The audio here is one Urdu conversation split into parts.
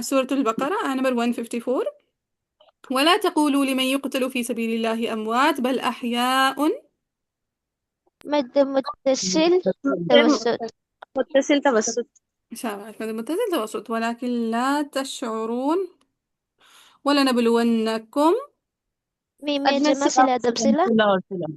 سورة البقرة آية نمبر 154. ولا تقولوا لمن يقتل في سبيل الله أموات بل أحياء. مد متصل متصل توسط. متصل توسط. شاباش، مد متصل توسط. ولكن لا تشعرون. ولنبلونكم. ميم يا جماعة صلة أدب صلة. صلة اور صلة.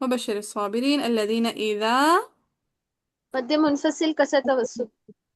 وبشر الصابرين الذين إذا مد منفصل كسر توسط.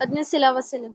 أدنى صلة وصلة.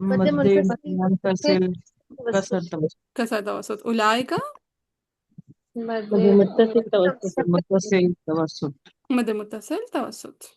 مد مد منفصل منفصل توسط. کسر توسط. كسر توسط. أولئك مد مد متصل توسط. متصل توسط. مد متصل توسط.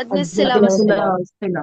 أدنى مد صلة وصلة. صلہ صلہ.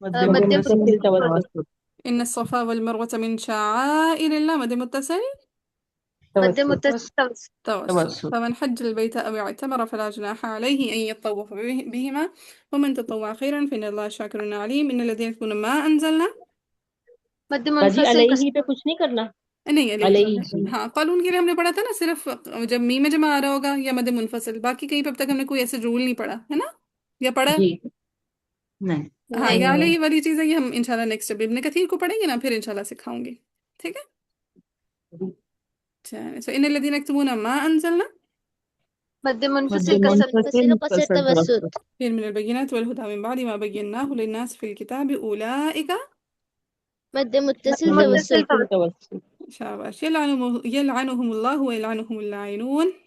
مد مد متصل متصل توسط. إن الصفا والمروة من شعائر الله مد متصل مد توسط. متصل توسط. توسط. توسط. فمن حج البيت أو اعتمر فلا جناح عليه أن يطوف بهما ومن تطوع خيرا فإن الله شاكر عليم. إن الذين يكتمون ما أنزلنا مد باجی منفصل علیہ كسر. پہ کچھ نہیں کرنا. نہیں علیہ. علیہ. ہاں قانون کے لیے ہم نے پڑھا تھا نا صرف جب می میں جمع آ رہا ہوگا یا مد منفصل. باقی کہیں پہ اب تک ہم نے کوئی ایسے رول نہیں پڑھا ہے نا یا پڑھا. جی نہیں. ہاں یہ نہیں. علیہ والی چیز ہے. یہ ہم انشاءاللہ نیکسٹ جب ابن کثیر کو پڑھیں گے نا پھر انشاءاللہ سکھاؤں گی. ٹھیک ہے. چلیں سو ان الذين يكتمون ما أنزلنا مد مد منفصل كسر. منفصل کسر توسط. توسط. فيه من البينات والهدى من بعد ما بيناه للناس في الكتاب أولئك مد متصل مد توسط. متصل توسط. شاباش يلعنهم الله ويلعنهم اللاعنون.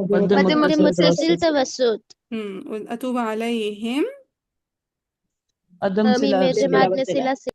مد مد متصل متصل توسط. توسط. أتوب عليهم. عدم ميم يا صلہ جماعة أدنى صلة.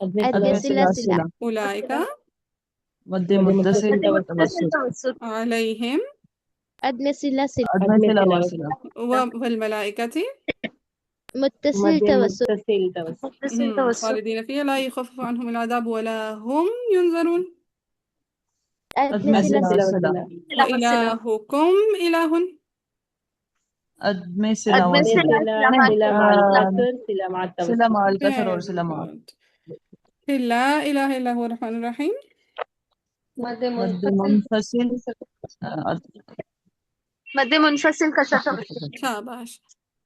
أدنى عدم صلة. صلہ. أولئك مد متصل توسط. توسط. عليهم أدنى صلة. عدم صلہ وصلہ. والملائكة متصل توسط. متصل توسط. متصل توسط. خالدين فيها لا يخفف عنهم العذاب ولا هم ينظرون. أدنى عدم صلة. صلہ وصلہ. وإلهكم إله عدم صلہ أدنى وصلہ. صلة. نہیں صلہ مع الكسر صلہ مع التوسط. صلہ مع الكسر اور Very صلہ مع. good. لا إله إلا هو الرحمن الرحيم. مد مد منفصل مد منفصل كسر توسط. شاباش.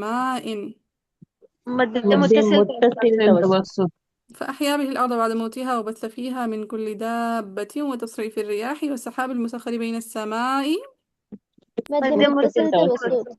ماء مد مد متصل متصل توسط. فأحيا به الأرض بعد موتها وبث فيها من كل دابة وتصريف الرياح والسحاب المسخر بين السماء. مد متصل توسط.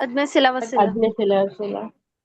أدنى صلة وصلة. عدم صلہ وصلہ.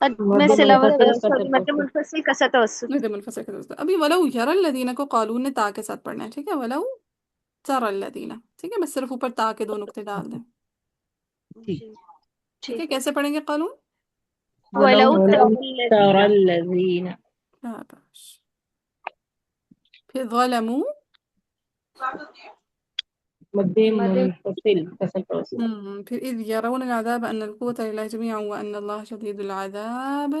أدنى مد صلة منفصل وصلة. کسر مد توسط. منفصل كسر توسط. ندم الفصل کے دوست. ابھی ولو یرى الذین کو قالون نے تا کے ساتھ پڑھنا ہے. ٹھیک ہے. ولو ترى الذین. ٹھیک ہے. بس صرف اوپر تا کے 2 نقطے ڈال دیں. ٹھیک ہے. کیسے پڑھیں گے قالون؟ ولو ترى الذين. شاباش. پھر ظلموا مد منفصل کسر توسط. پھر اذ يرون العذاب ان القوة لله جميعا وان الله شديد العذاب.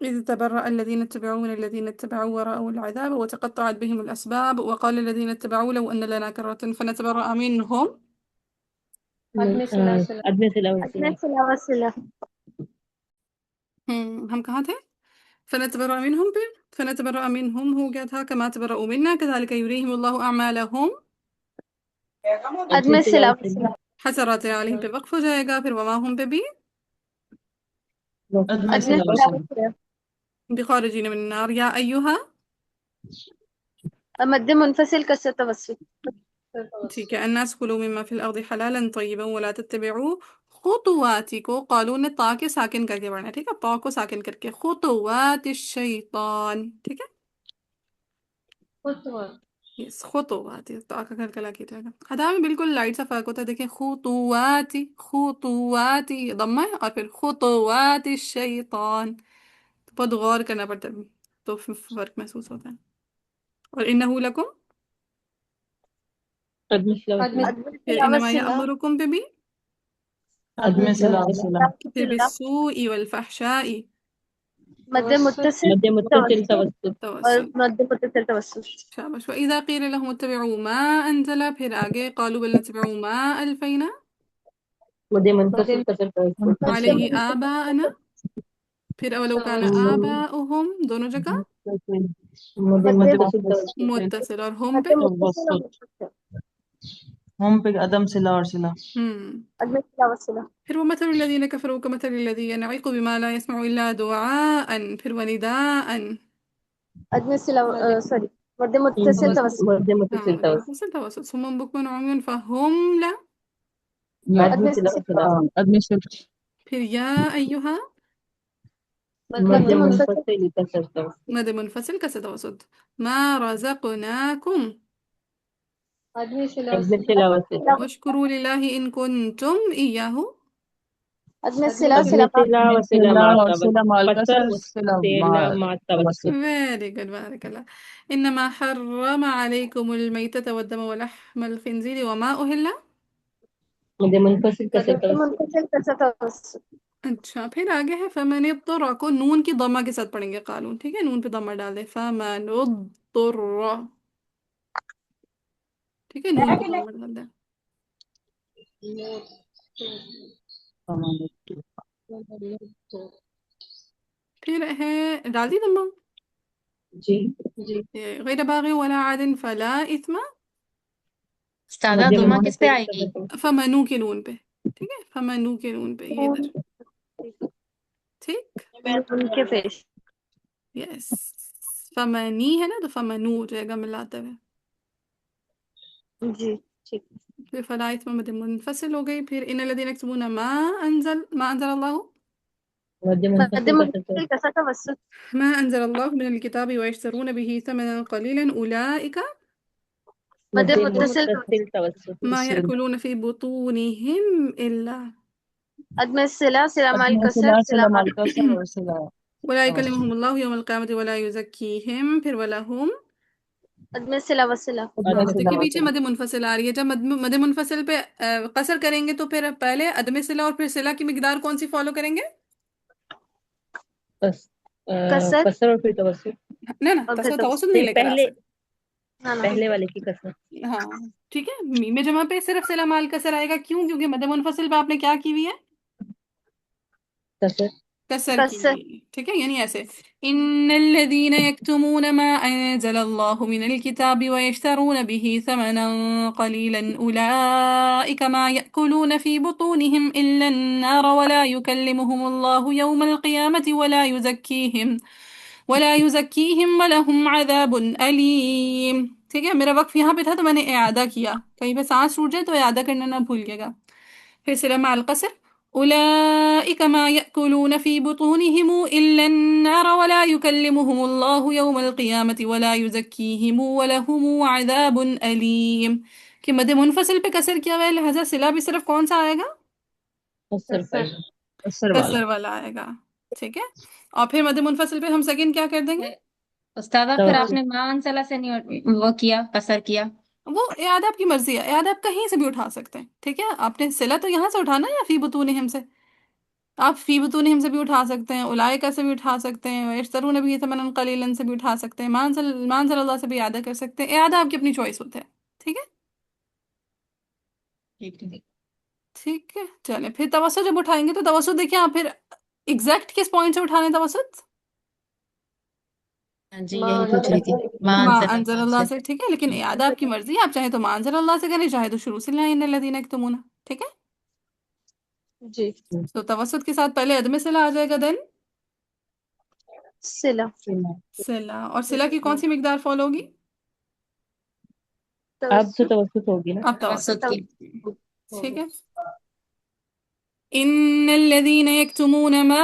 إذ تبرأ الذين اتبعوا من الذين اتبعوا ورأوا العذاب وتقطعت بهم الأسباب وقال الذين اتبعوا لو أن لنا كرة فنتبرأ منهم. عدم صلہ وصلہ. أدنى صلة وصلة. ہم کہاں تھے؟ فنتبرأ منهم پہ فنتبرأ منهم ہو گیا تھا كما تبرأوا منا كذلك يريهم الله أعمالهم أدنى صلة وصلة. حسرات عليهم پہ وقف ہو جائے گا. پھر وما هم پہ بھی عدم أدنى صلہ صلة وصلہ. وصلة. بخارجين من النار يا أيها. مد منفصل كسر توسط. ٹھیک ہے. الناس كلوا مما في الأرض حلالا طيبا ولا تتبعوا خطوات کو قالون نے تا کے ساکن کر کے پڑھنا ہے. ٹھیک ہے. تا کو ساکن کر کے خطوات الشیطان. ٹھیک ہے. یس خطوات. تا کا کلکلا کیا جائے گا. ادا میں بالکل لائٹ سا فرق ہوتا ہے. دیکھیں خطوات خطوات ضمہ ہے اور پھر خطوات الشیطان بہت غور کرنا پڑتا ہے تو فرق محسوس ہوتا ہے. اور انہو لکم، عدم السلام پھر انما یأمرکم پہ بھی، عدم صلہ صلہ پھر بالسوء والفحشاء مد متصل مد متصل توسط توسط اور توسط. مد متصل توسط. شاباش. وإذا قيل لهم اتبعوا ما أنزل، پھر آگے قالوا بل نتبع ما ألفينا مد منفصل کسر توسط عليه آباءنا، پھر اولو كان آباؤهم دونوں جگہ مد متصل توسط متصل، اور ہم پہ مد متصل اور متصل. ہم پہ عدم صلہ اور صلہ. عدم الصلہ والصلہ. پھر ومثل الذين كفروا كمثل الذي ينعق بما لا يسمع إلا دعاء، پھر ونداء. عدم الصلہ سوری مد متصل توسط. مد متصل توسط متصل توسط. صم بكم عمي فهم لا، عدم عدم صلہ الصلہ. صلہ عدم صلہ. پھر يا أيها مد منفصل کسر توسط مد منفصل كسر توسط. ما رزقناكم عدم الصلہ عدم الصلہ والصلہ واشكروا لله إن كنتم إياه. عدم الصلہ عدم صلہ الصلہ والصلہ صلہ مع اور صلہ مع قصر القصر، صلہ والصلہ مع التوسط. Very good. بارك الله. إنما حرم عليكم الميتة والدم ولحم الخنزير وما أهل. مد منفصل کسر مد توسط منفصل کسر توسط. اچھا پھر آگے ہے فمن اضطر، کو نون کی ضمہ کے ساتھ پڑھیں گے قانون، ٹھیک ہے، نون پہ ضمہ ڈال دیں. فمن اضطر، ٹھیک ہے، نون پہ ضمہ ڈال دیں. پھر ہے ڈال دی ضمہ. جی غیر باغ ولا عاد فلا اثم. استاذہ مد ضمہ کس پہ منفصل آئے گی؟ کسر توسط. فمنو کے نون پہ، ٹھیک ہے، فمنو کے نون پہ یہ ادھر، ٹھیک. ان کے پیش. یس، فمنی ہے نا تو فمنو ہو جائے گا ملاتے ہوئے. جی ٹھیک. پھر فلا اثم مد منفصل ہو گئی. پھر ان الذين يكتمون ما انزل الله مد مد منفصل کسر منفصل توسط کسر توسط. ما انزل الله من الكتاب ويشترون به ثمنا قليلا اولئك مد مد متصل متصل توسط ما يأكلون في بطونهم الا عدم الصلہ صلہ مع عدم الکسر صلہ صلہ صلہ مع مع القصر اور صلہ. ولا يكلمهم الله يوم القيامة ولا يزكيهم. پھر ولهم، عدم الصلہ والصلہ. عدم دیکھیے الصلہ پیچھے مد منفصل آ رہی ہے. جب مد منفصل پہ قصر کریں گے تو پھر پہلے عدم صلہ اور پھر صلہ کی مقدار کون سی فالو کریں گے؟ کسر کسر اور پھر توسط. نہ اور قصر پھر توسط نہیں لے کر آ پہلے سکتے. پہلے والے کی کسر. ہاں ٹھیک ہے، میم جمع پہ صرف صلہ مال کسر آئے گا. کیوں؟ کیونکہ مد منفصل پہ آپ نے کیا کی ہوئی ہے؟ کسر کسر کی کسر. ہوئی ہے، ٹھیک ہے. یعنی ایسے ان الذين يكتمون ما انزل الله من الكتاب ويشترون به ثمنا قليلا اولئك ما يأكلون في بطونهم الا النار ولا يكلمهم الله يوم القيامة ولا يزكيهم ولهم عذاب أليم. ٹھیک ہے، میرا وقف یہاں پہ تھا تو میں نے اعادہ کیا، کہیں پہ سانس ٹوٹ جائے تو اعادہ کرنا نہ بھولیے گا. پھر صلہ مع القصر أولئك ما يأكلون في بطونهم إلا النار ولا يكلمهم الله يوم القيامة ولا يزكيهم ولهم عذاب أليم. کہ مد منفصل پہ کسر کیا ہوا ہے، لہذا صلہ بھی صرف کون سا آئے گا؟ کسر پر. قصر والا. کسر والا آئے گا، ٹھیک ہے. اور پھر مد منفصل پہ ہم سیکنڈ کیا کر دیں گے؟ استاذہ پھر آپ نے ما انزلہ سے نہیں وہ کیا، قصر کیا. وہ اعادہ آپ کی مرضی ہے، اعادہ آپ کہیں سے بھی اٹھا سکتے ہیں، ٹھیک ہے. آپ نے صلہ تو یہاں سے اٹھانا ہے یا فی بطونہم سے، آپ فی بطونہم سے بھی اٹھا سکتے ہیں، اولئک سے بھی اٹھا سکتے ہیں، یشترون به ثمنا قلیلا سے بھی اٹھا سکتے ہیں، ما انزل اللہ سے بھی اعادہ کر سکتے ہیں. اعادہ آپ کی اپنی چوائس ہوتا ہے، ٹھیک ہے. ٹھیک ہے چلیں. پھر توسط جب اٹھائیں گے تو توسط دیکھیں آپ پھر ایگزیکٹ کس پوائنٹ سے اٹھانے توسط؟ ہاں جی یہی پوچھ رہی تھی. ما ما انزل انزل اللہ اللہ سے. سے، ٹھیک ہے. لیکن اعادہ آپ کی مرضی ہے، آپ چاہیں تو ما انزل اللہ سے کریں، چاہے تو شروع سے لائیں ان الذین یکتمون، ٹھیک ہے. جی تو توسط کے ساتھ پہلے عدم صلہ آ جائے گا، دین صلہ. صلہ. اور صلہ کی کون سی مقدار فالو ہوگی؟ اب تو توسط ہوگی نا. اب توسط توسط کی، کی. ٹھیک ہے. ان الذين يكتمون ما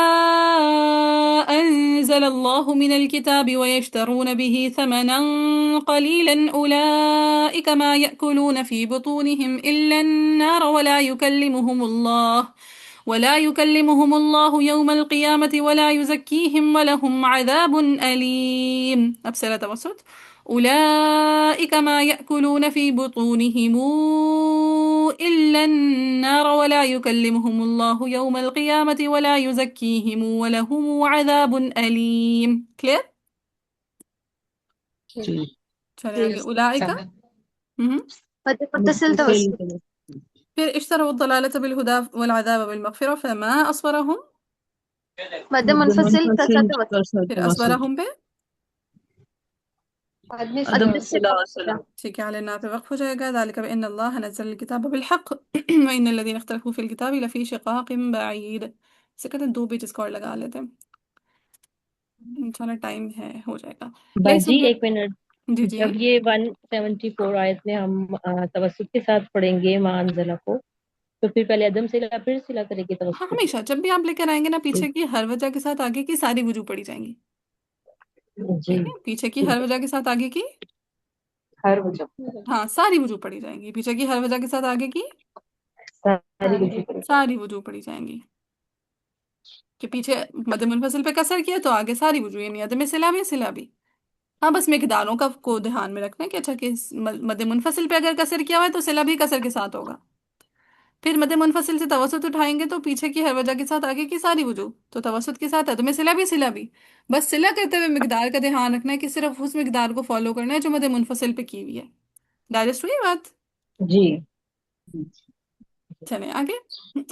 انزل الله من الكتاب ويشترون به ثمنا قليلا اولئك ما يأكلون في بطونهم الا النار ولا يكلمهم ولا يكلمهم الله يوم القيامة ولا يزكيهم ولهم عذاب أليم. اب سلا توسط. أولئك ما يأكلون في بطونهم إلا النار ولا يكلمهم الله يوم القيامة ولا يزكيهم ولهم عذاب أليم. clear؟ جی چلے آگے أولئك. مهم. مد متصل توسط. متصل پھر اشتروا الضلالة بالهدى والعذاب بالمغفرة فما أصبرهم. مد منفصل کسر توسط. کسر پھر توسط أصبرهم پہ عدم عدم صلہ صلہ وسلام ٹھیک ہے على النار پہ وقف ہو جائے گا. ذلك بأن الله نزل الكتاب بالحق وإن الذين اختلفوا في الكتاب لفي شقاق بعيد. اسے کہتے ہیں 2 پیجز کا اور لگا لیتے ہیں انشاءاللہ ٹائم ہے ہو جائے گا. بس ليس جی البر. ایک منٹ، جی جی جب یہ 174 آیت میں ہم توسط کے ساتھ پڑھیں گے ماں انزلہ کو، تو پھر پہلے عدم صلہ پھر صلہ کرے گی ہاں توسط کے ہمیشہ جب بھی آپ لے کر آئیں گے نا پیچھے ساتھ؟ کی ہر وجہ کے ساتھ آگے کی ساری وجوہ پڑی جائیں گی. جی ٹھیک ہے پیچھے کی ہر وجہ کے ساتھ آگے کی ہر وجہ ہاں ساری وجوہ پڑی جائیں گی. پیچھے کی ہر وجہ کے ساتھ آگے کی ساری وجہ ساری وجوہ پڑی جائیں گی. کہ پیچھے مد منفصل پہ کسر کیا تو آگے ساری وجوہ یعنی عدم صلہ بھی صلہ بھی. ہاں بس مقداروں کا کو دھیان میں رکھنا ہے کہ اچھا کہ مد منفصل پہ اگر کسر کیا ہوا ہے تو صلہ بھی کسر کے ساتھ ہوگا. پھر مد منفصل سے توسط اٹھائیں گے تو پیچھے کی ہر وجہ کے ساتھ آگے کی ساری وجوہ تو توسط کے ساتھ عدم صلہ بھی صلہ بھی. بس صلہ کرتے ہوئے مقدار کا دھیان رکھنا ہے کہ صرف اس مقدار کو فالو کرنا ہے جو مد منفصل پہ کی ہوئی ہے. ڈائجسٹ ہوئی بات؟ جی چلیں آگے.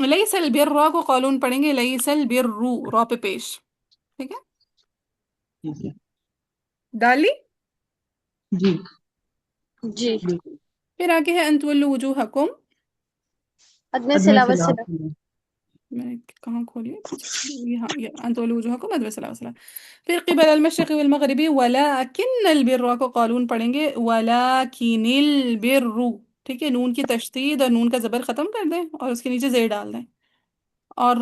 لیس البر کو قولون پڑھیں گے لیس البر را پہ پیش. ٹھیک ہے جی ڈالی. جی جی. بالکل پھر آگے ہے ان تولوا وجوہکم. عدم عدم صلہ صلہ وسلام. وسلام میں نے کہاں کھولی یہاں ان تولوا وجوہکم ادب صلی اللہ علیہ وسلم. پھر قبل المشرق والمغرب ولکن البر کو قولون پڑھیں گے ولکن البر. ٹھیک ہے نون کی تشدید اور نون کا زبر ختم کر دیں اور اس کے نیچے زیر ڈال دیں اور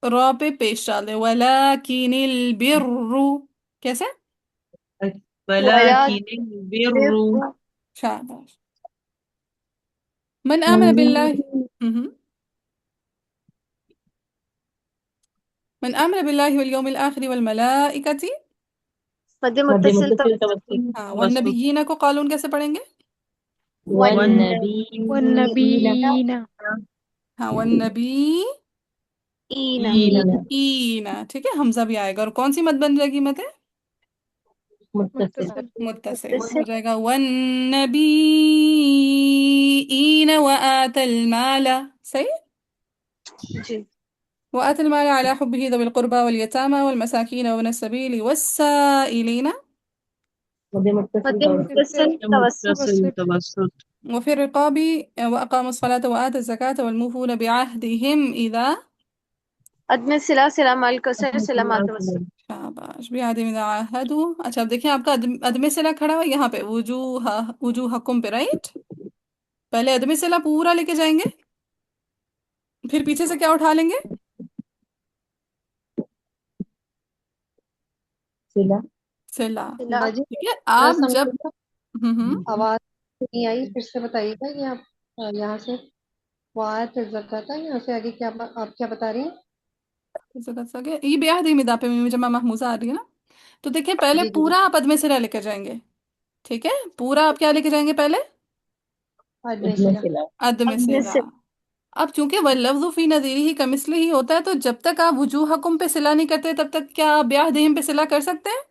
را پہ پیش ڈال دیں ولکن البر. کیسے؟ ولا ولکن البر شاباش. من آمن باللہ. من آمن باللہ والیوم الآخر والملائکۃ. مد مد متصل متصل توسط. توسط ہاں توسط والنبیین کو قالون کیسے پڑھیں گے؟ والنبی والنبیین. ہاں والنبی اینا. اینا. ٹھیک ہے حمزہ بھی آئے گا اور کون سی مد بن جائے گی مت ہے متصل متصل ہو جائے گا والنبیین وآت المال. صحیح. جی. وآت المال على حبه ذوي القربى واليتامى والمساكين وابن السبيل والسائلين. مد متصل مد توسط متصل توسط. متصل توسط وفي الرقاب وأقاموا الصلاة وآتوا الزكاة والموفون بعهدهم إذا. عدم صلہ سلام الکسر عدم سلام صلہ توسط. شاباش بعهدهم إذا عاهدوا. اچھا اب دیکھیں آپ کا عدم صلہ کھڑا ہوا یہاں پہ وجوہکم پہ رائٹ. پہلے عدم صلہ پورا لے کے جائیں گے پھر پیچھے سے کیا اٹھا لیں گے صلہ صلہ. صلہ. ٹھیک ہے آپ جب آواز نہیں آئی، پھر سے بتائیے گا یہ آپ یہاں سے وایت زکاتا یہاں سے آگے کیا آپ کیا بتا رہی ہیں؟ یہ بعہدہم اذا پہ جمع محموزہ آ رہی ہے نا تو دیکھیں پہلے جی جی پورا آپ عدم صلہ لے کے جائیں گے. ٹھیک ہے پورا آپ کیا لے کے جائیں گے پہلے عدم عدم صلہ. صلہ عدم عدم صلہ. صلہ. اب چونکہ واللفظ فی نظیرہ کمثلہ ہوتا ہے تو جب تک آپ وجوہکم پہ صلہ نہیں کرتے تب تک کیا آپ بعہدہم پہ صلہ کر سکتے ہیں؟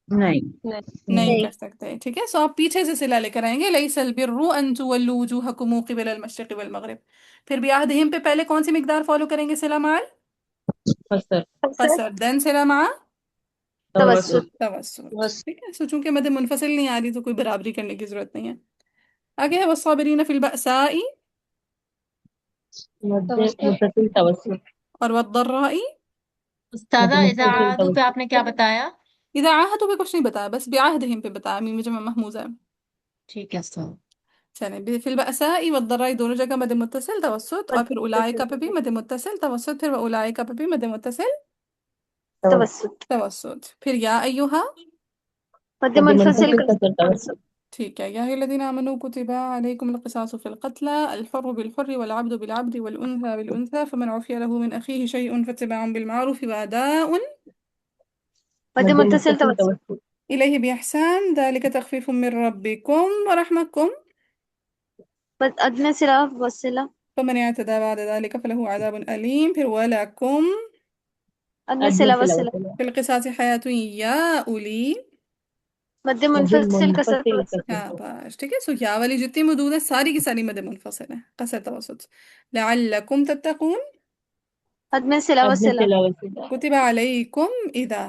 نہیں نہیں. نہیں نہیں. کر سکتے. ٹھیک ہے سو آپ پیچھے سے صلہ لے کر آئیں گے لیس البر ان تولوا وجوہکم قبل المشرق والمغرب. پھر بعہدہم پہ پہلے کون سی مقدار فالو کریں گے صلہ مع قصر قصر دین صلہ مع توسط. توسط. بس ٹھیک ہے سو چونکہ مد منفصل نہیں آ رہی تو کوئی برابری کرنے کی ضرورت نہیں ہے. آگے ہے والصابرین فی البأساء مد توسط. متصل توسط اور والضراء. مد استاذہ اذا متصل عادوا پہ توسط آپ نے کیا بتایا؟ اذا عاہدوا پہ کچھ نہیں بتایا بس بعہدہم پہ بتایا میم جمع محموزہ ہے. ٹھیک ہے استاذ. چلیں فی البأساء والضراء دونوں جگہ مد متصل توسط اور پھر اولئک پہ بھی مد متصل توسط پھر اولئک پہ بھی مد متصل توسط. توسط. پھر یا ایھا مد مد منفصل منفصل کسر قصر توسط توسط. ٹھیک ہے. یا أيها الذين آمنوا كتب عليكم القصاص في القتلى الحر بالحر والعبد بالعبد والأنثى بالأنثى فمن عفي له من أخيه شيء فاتباع بالمعروف وأداء مد مد متصل متصل توسط. توسط. إليه بإحسان ذلك تخفيف من ربكم ورحمكم أدنى صلة وصلة. فمن اعتدى بعد ذلك فله عذاب أليم. پھر ولكم أدنى أدنى صلة صلة وصلة. وصلة. في القصاص حياة يا أولي. مد مد منفصل كسر منفصل توسط. ہاں كسر. بس ٹھیک ہے. سو یا والی جتنی مدود ہے ساری کی ساری مد منفصل ہے قصر توسط. لعلكم تتقون. أدنى صلة أدنى وصلة. صلة وصلة. كتب عليكم إذا.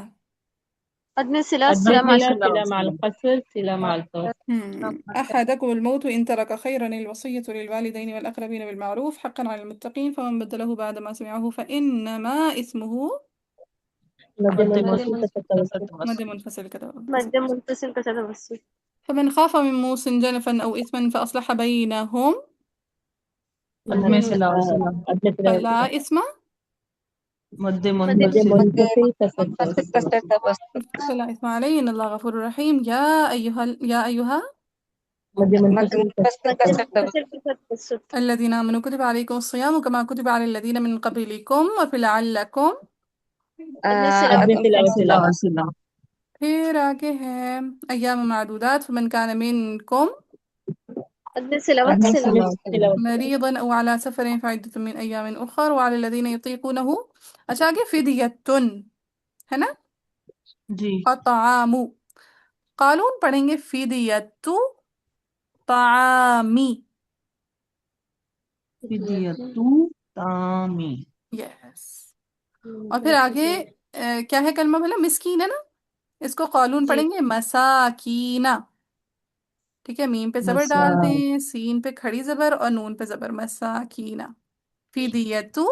أدنى صلة أدنى صلة مع صلة الشرط. صلة مع القصر صلة مع التوسط. أحدكم الموت إن ترك خيرا الوصية للوالدين والأقربين بالمعروف حقا على المتقين فمن بدله بعد ما سمعه فإنما إثمه. مد مد منفصل منفصل كسر كسر توسط. مد توسط. منفصل كده. مد متصل كسر توسط. فمن خاف من موص جنفا أو إثما فأصلح بينهم مد میں مد صلہ وصلہ. أدنى صلة فلا وصلة. إثم. مد مد مد منفصل. منفصل كسر منفصل توسط. كسر توسط. فلا إثم عليه إن الله غفور رحيم. يا أيها مد مد منفصل منفصل كسر كسر توسط. توسط. الذين آمنوا كتب عليكم الصيام كما كتب على الذين من قبلكم وفي لعلكم. أدنى صلة أدنى صلة صلہ وصلة. وصلہ. پھر آگے ہے أيام معدودات فمن كان منكم أدنى صلة أدنى وصلة. صلة وصلة. مريضا أو على سفر فعدة من أيام أخر وعلى الذين يطيقونه. اچھا آگے فدیة ہے نا. جی. الطعام قانون پڑھیں گے فدیة طعامی. فدیۃ طعامی. یس. اور پھر آگے کیا ہے کلمہ بھلا مسکین ہے نا. اس کو قانون جی. پڑھیں گے مساکینہ. ٹھیک ہے. میم پہ زبر ڈال مسا. دیں سین پہ کھڑی زبر اور نون پہ زبر مساکینہ. فدیتو.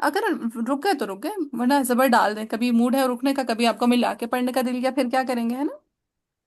اگر رک گئے تو رک گئے ورنہ زبر ڈال دیں. کبھی موڈ ہے رکنے کا کبھی آپ کو ملا کے پڑھنے کا دل کیا پھر کیا کریں گے ہے نا.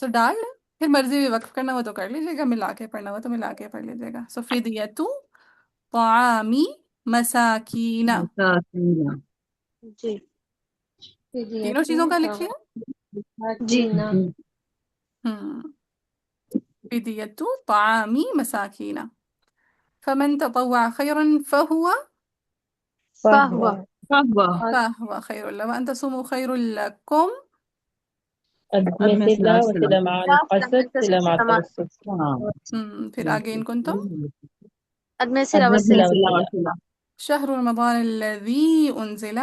سو ڈال لیں. پھر مرضی بھی وقف کرنا ہو تو کر لیجیے گا ملا کے پڑھنا ہو تو ملا کے پڑھ لیجیے گا. سو فدیتو طعامی مساکینہ. مساکین. جی. تینوں چیزوں کا لکھیے. جی. جی. ہم فدیة طعام مساکین. فمن تطوع خيرا فهو فهو. فہو. فهو خير له وأن تصوموا خير لكم. أدنى ادمی صلة صلہ وصلہ. وصلة مع القصر صلة مع التوسط. پھر آگے ان كنتم. أدنى صلة أدنى وصلة. صلة صلہ وصلة. وصلہ. شهر رمضان الذي أنزل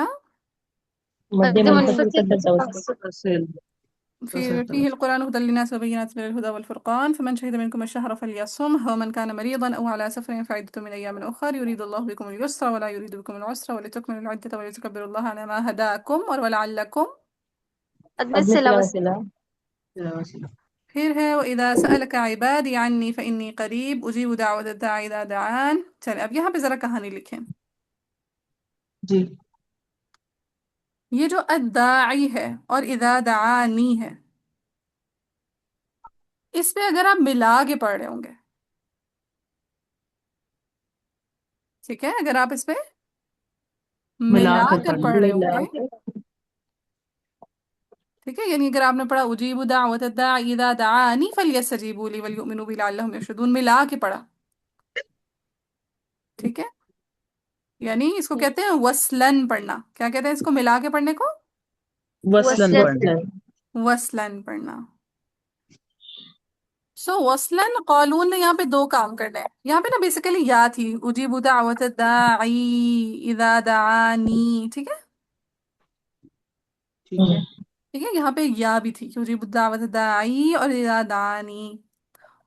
مد مد منفصل منفصل كسر كسر توسط. توسط. فصل. فيه القرآن هدى للناس وبينات من الهدى والفرقان فمن شهد منكم الشهر فليصم ومن كان مريضا أو على سفر فعدة من أيام أخر يريد الله بكم اليسر ولا يريد بكم العسر ولتكملوا العدة ولتكبروا الله على ما هداكم ولعلكم. أدنى أدنى صلة صلة وصلة. وصلة. صلہ وصلہ. پھر ہے وَإِذَا سَأَلَكَ عِبَادِي عَنِّي فَإِنِّي قَرِيبٌ أُجِيبُ دَعْوَةَ الدَّاعِ إِذَا دَعَانِ. چلے اب یہاں پہ ذرا کہانی لکھیں. جی. یہ جو الداعی ہے اور اذا دعانی ہے اس پہ اگر آپ ملا کے پڑھ رہے ہوں گے ٹھیک ہے. اگر آپ اس پہ ملا ملا کر کر پڑھنا. پڑھ رہے ہوں ملا گے کے. ٹھیک ہے. یعنی اگر آپ نے پڑھا اجیب دعوت الداعی اذا دعانی فلیستجیبوا لی ولیؤمنوا بی لعلہم یرشدون ملا کے پڑھا. ٹھیک ہے. یعنی اس کو کہتے ہیں وصلن پڑھنا. کیا کہتے ہیں اس کو ملا کے پڑھنے کو؟ وصلن وصلت. پڑھنا. وصلن پڑھنا. سو وصلن قالون نے یہاں پہ دو کام کرنے ہیں. یہاں پہ نا بیسیکلی یا تھی اجیب دعوت الداعی اذا دعانی. ٹھیک ہے. ٹھیک ہے. ٹھیک ہے. یہاں پہ یا بھی تھی کہ اجیب دعوت الداعی اور اذا دعانی.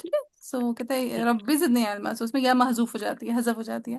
ٹھیک ہے. سو کہتے ہیں ربی زدنی علما. سو اس میں یا محذوف ہو جاتی ہے حذف ہو جاتی ہے.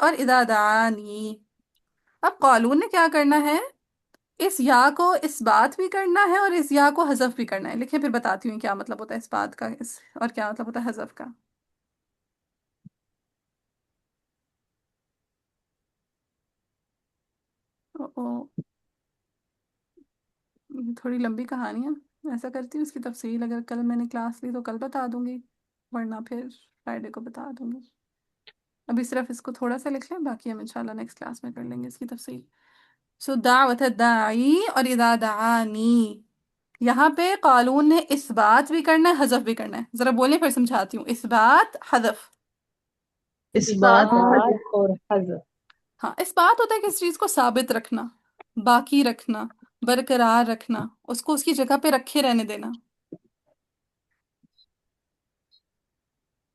اور اذا دعانی. اب قالون نے کیا کرنا ہے اس یا کو اس بات بھی کرنا ہے اور اس یا کو حذف بھی کرنا ہے. لکھیں پھر بتاتی ہوں کیا مطلب ہوتا ہے اس بات کا اور کیا مطلب ہوتا ہے حذف کا. او تھوڑی لمبی کہانی ہے. ایسا کرتی ہوں اس کی تفصیل اگر کل میں نے کلاس لی تو کل بتا دوں گی. ورنہ پھر فرائیڈے کو بتا دوں گی. ابھی صرف اس کو تھوڑا سا لکھ لیں، باقی ہم انشاءاللہ نیکسٹ کلاس میں کر لیں گے اس کی تفصیل. سو دعوت الداعی اور اذا دعانی، یہاں پہ قالون نے اس بات بھی کرنا ہے، حذف بھی کرنا ہے. ذرا بولیں پھر سمجھاتی ہوں. اس بات، حذف. اس بات بات اور حذف. ہاں، اس بات ہوتا ہے کہ اس چیز کو ثابت رکھنا، باقی رکھنا، برقرار رکھنا، اس کو اس کی جگہ پہ رکھے رہنے دینا.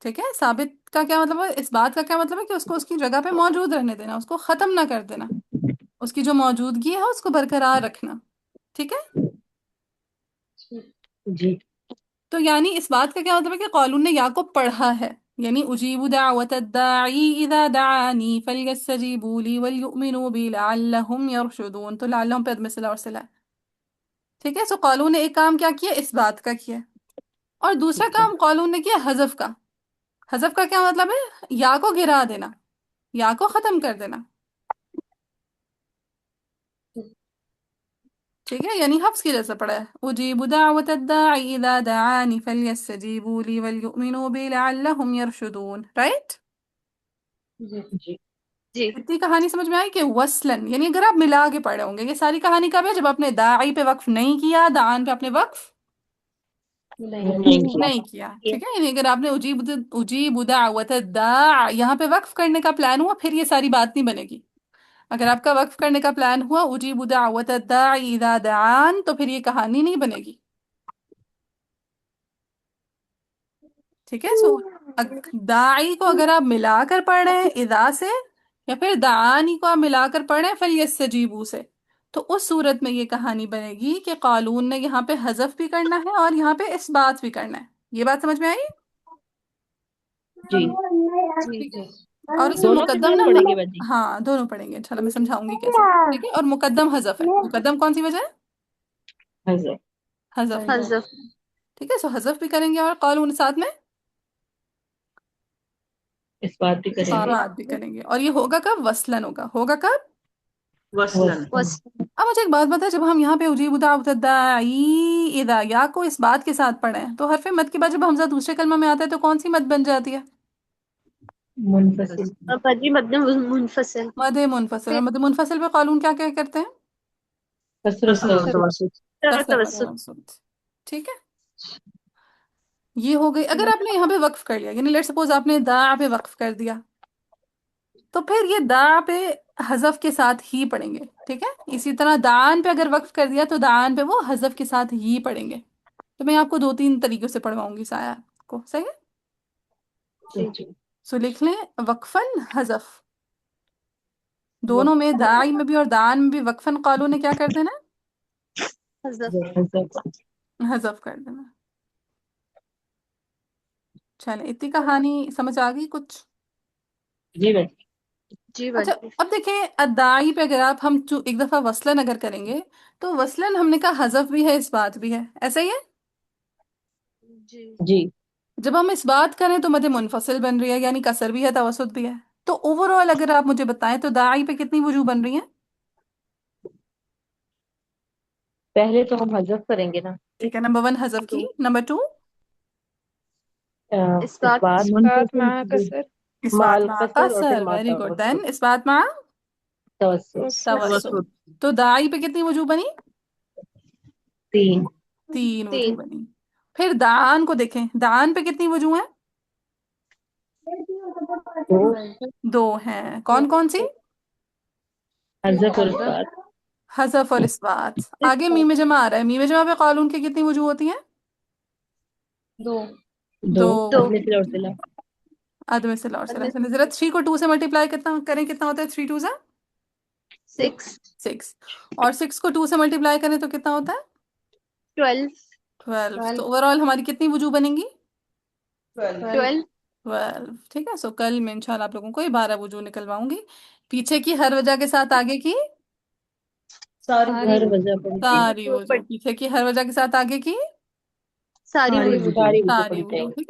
ٹھیک ہے. ثابت کا کیا مطلب ہے، اس بات کا کیا مطلب ہے کہ اس کو اس کی جگہ پہ موجود رہنے دینا، اس کو ختم نہ کر دینا، اس کی جو موجودگی ہے اس کو برقرار رکھنا. ٹھیک ہے. جی. تو یعنی اس بات کا کیا مطلب ہے کہ قالون نے یا کو پڑھا ہے، یعنی اجیب دعوت الداعی اذا دعانی فلیستجیبوا لی ولیؤمنوا بی لعلہم یرشدون. تو لعلہم پہ صلہ اور صلہ. ٹھیک ہے. سو قالون نے ایک کام کیا کیا، اس بات کا کیا، اور دوسرا کام قالون نے کیا حذف کا. حذف کا کیا مطلب ہے، یا کو گرا دینا، یا کو ختم کر دینا. ٹھیک ہے. یعنی حفظ کی جیسا پڑا ہے، اجیب دعوت الداعی اذا دعانی فلیستجیبوا لی ولیؤمنوا بی لعلہم یرشدون. رائٹ. جی. جی. اتنی کہانی سمجھ میں آئی کہ وصلن، یعنی اگر آپ ملا کے پڑھے ہوں گے، یہ ساری کہانی کب ہے، جب آپ نے داعی پہ وقف نہیں کیا، دعان پہ آپ نے وقف نہیں کیا. ٹھیک ہے. یعنی اگر آپ نے اجیب دعوت الداع یہاں پہ وقف کرنے کا پلان ہوا، پھر یہ ساری بات نہیں بنے گی. اگر آپ کا وقف کرنے کا پلان ہوا اجیب دعوت الداعی اذا دعان، تو پھر یہ کہانی نہیں بنے گی. ٹھیک ہے. سو داعی کو اگر آپ ملا کر پڑھ رہے ہیں اذا سے، یا پھر دعانی کو آپ ملا کر پڑھ رہے ہیں فلیستجیبوا سے، تو اس صورت میں یہ کہانی بنے گی کہ قالون نے یہاں پہ حذف بھی کرنا ہے اور یہاں پہ اس بات بھی کرنا ہے. یہ بات سمجھ میں آئی؟ جی. ٹھیک ہے. اور اس میں دونوں کے مقدم ساتھ نا، پڑھیں گے باجی. ہاں دونوں پڑھیں گے انشاءاللہ، میں سمجھاؤں گی کیسے. ٹھیک ہے. اور مقدم حذف ہے. مقدم کون سی وجہ ہے؟ حذف. حذف. حذف. ٹھیک ہے. سو حذف بھی کریں گے اور قالون ساتھ میں اس بات بھی کریں گے. بات بھی کریں گے. اور یہ ہوگا کب، وصلن ہوگا. ہوگا کب؟ وصلن. اب مجھے ایک بات بتا، جب ہم یہاں پہ اجیب دعوت الداعی اذا یا کو اس بات کے ساتھ پڑھیں، تو حرف مد کے بعد جب حمزہ دوسرے کلمہ میں آتا ہے تو کون سی مد بن جاتی ہے؟ منفصل. باجی مد منفصل. مد منفصل. اور مد منفصل پہ قالون کیا کیا کرتے ہیں؟ کسر و کسر و توسط. توسط. کسر و توسط. توسط. ٹھیک ہے. یہ ہو گئی. اگر آپ نے یہاں پہ وقف کر لیا، یعنی لیٹ سپوز آپ نے دا پہ وقف کر دیا، تو پھر یہ دا پہ حذف کے ساتھ ہی پڑھیں گے. ٹھیک ہے. اسی طرح دعان پہ اگر وقف کر دیا تو دعان پہ وہ حذف کے ساتھ ہی پڑھیں گے. تو میں آپ کو 2-3 طریقوں سے پڑھواؤں گی سایہ کو. صحیح ہے. جی. سو لکھ لیں وقفن حذف. دونوں میں، داعی میں بھی اور دعان میں بھی وقفن قالون نے کیا کر دینا حذف. حذف. ہے، حذف کر دینا. چلیں اتنی کہانی سمجھ آ گئی کچھ؟ جی باجی. جی اچھا باجی. اب دیکھیں ادائی پہ اگر آپ ہم ایک دفعہ وصلن اگر کریں گے، تو وصلن ہم نے کہا حذف بھی ہے، اس بات بھی ہے، ایسا ہی ہے. جی. جی. جب ہم اس بات کریں تو مد منفصل بن رہی ہے، یعنی کسر بھی ہے، توسط بھی ہے. تو اوور آل اگر آپ مجھے بتائیں تو داعی پہ کتنی وجوہ بن رہی ہیں؟ پہلے تو ہم حذف کریں گے نا. ٹھیک ہے. نمبر 1 حذف کی. نمبر 2 اس بات منفصل اس بات مال مع قصر اور پھر قصر. Very good. دین توسط. اس بات مع توسط. توسط. تو داعی پہ کتنی وجوہ بنی؟ 3. 3 وجوہ بنی. پھر دعان کو دیکھیں، دعان پہ کتنی وجوہ ہیں؟ 2. 2 ہیں. کون کون سی؟ حذف اور اس بات. حذف اور اثبات. آگے میم جمع آ رہا ہے. میم جمع پہ قالون کی کتنی وجوہ ہوتی ہیں؟ 2. 2 عدم صلہ اور صلہ. عدم صلہ اور صلہ. چلیں ذرا 3 کو 2 سے ملٹیپلائی کتنا کریں، کتنا ہوتا ہے 3 2 سے 6. 6. اور 6 کو 2 سے ملٹیپلائی کریں تو کتنا ہوتا ہے 12. 12. تو اوور آل ہماری کتنی وجوہ بنیں گی؟ 12. 12. ٹھیک ہے. سو کل میں انشاءاللہ آپ لوگوں کو یہ 12 وجوہ نکلواؤں گی. پیچھے کی ہر وجہ کے ساتھ آگے کی ہر وجہ پڑھی جائے گی. ساری وجوہ. پیچھے کی ہر وجہ کے ساتھ آگے کی ساری ساری وجوہ. وجہ پڑھی ساری جائے وجوہ. گی. ٹھیک ہے.